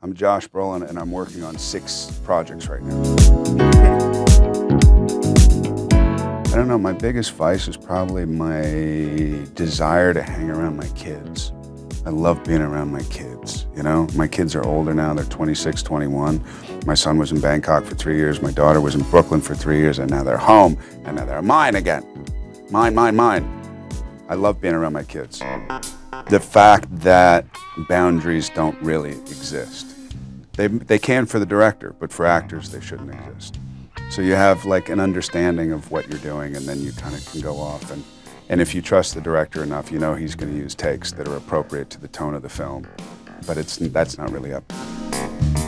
I'm Josh Brolin, and I'm working on 6 projects right now. I don't know, my biggest vice is probably my desire to hang around my kids. I love being around my kids, you know? My kids are older now, they're 26, 21. My son was in Bangkok for 3 years, my daughter was in Brooklyn for 3 years, and now they're home, and now they're mine again. Mine, mine, mine. I love being around my kids. The fact that boundaries don't really exist. They can for the director, but for actors, they shouldn't exist. So you have like an understanding of what you're doing, and then you kind of can go off. And if you trust the director enough, you know he's going to use takes that are appropriate to the tone of the film. But that's not really up.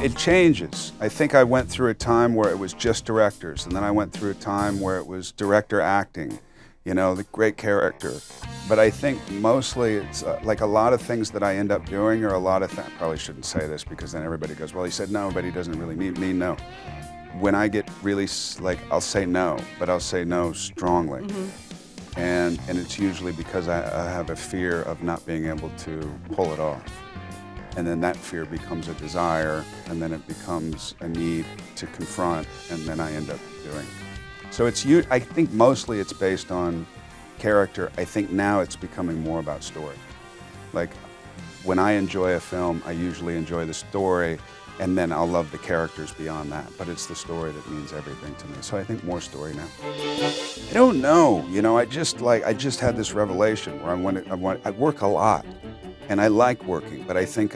It changes. I think I went through a time where it was just directors, and then I went through a time where it was director acting, you know, the great character. But I think mostly it's like a lot of things that I end up doing, or a lot of things, I probably shouldn't say this because then everybody goes, well, he said no, but he doesn't really mean no. When I get really, like, I'll say no, but I'll say no strongly. Mm-hmm. And it's usually because I have a fear of not being able to pull it off. And then that fear becomes a desire, and then it becomes a need to confront, and then I end up doing. So I think mostly it's based on character. I think now it's becoming more about story. Like, when I enjoy a film, I usually enjoy the story, and then I'll love the characters beyond that. But it's the story that means everything to me. So I think more story now. I don't know. You know, I just had this revelation where I work a lot, and I like working, but I think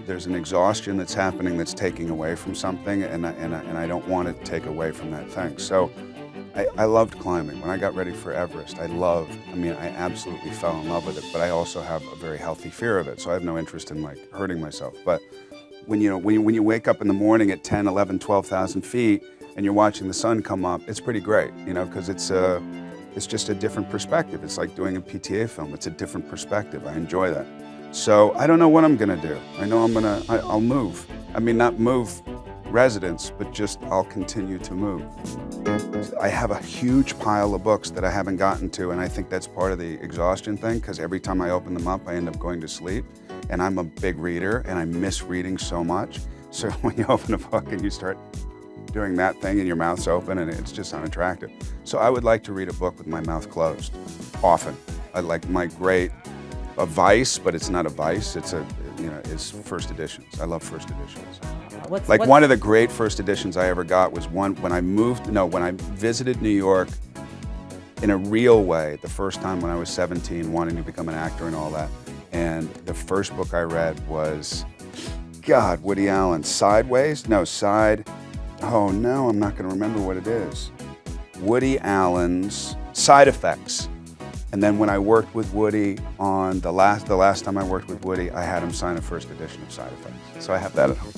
there's an exhaustion that's happening that's taking away from something, and I don't want to take away from that thing. So I loved climbing. When I got ready for Everest, I absolutely fell in love with it, but I also have a very healthy fear of it, so I have no interest in like hurting myself. But when you wake up in the morning at 10, 11, 12,000 feet and you're watching the sun come up, it's pretty great, you know, because it's just a different perspective. It's like doing a PTA film. It's a different perspective. I enjoy that. So I don't know what I'm gonna do. I know I'll move. I mean, not move residence, but just I'll continue to move. I have a huge pile of books that I haven't gotten to, and I think that's part of the exhaustion thing, because every time I open them up, I end up going to sleep. And I'm a big reader, and I miss reading so much. So when you open a book and you start doing that thing and your mouth's open, and it's just unattractive. So I would like to read a book with my mouth closed, often. I like a vice, but it's not a vice. It's it's first editions. I love first editions. One of the great first editions I ever got was when I visited New York in a real way, the first time when I was 17, wanting to become an actor and all that. And the first book I read was, God, Woody Allen, Sideways? No, oh no, I'm not gonna remember what it is. Woody Allen's Side Effects. And then when I worked with Woody on the last time I worked with Woody, I had him sign a first edition of Side Effects. So I have that at home.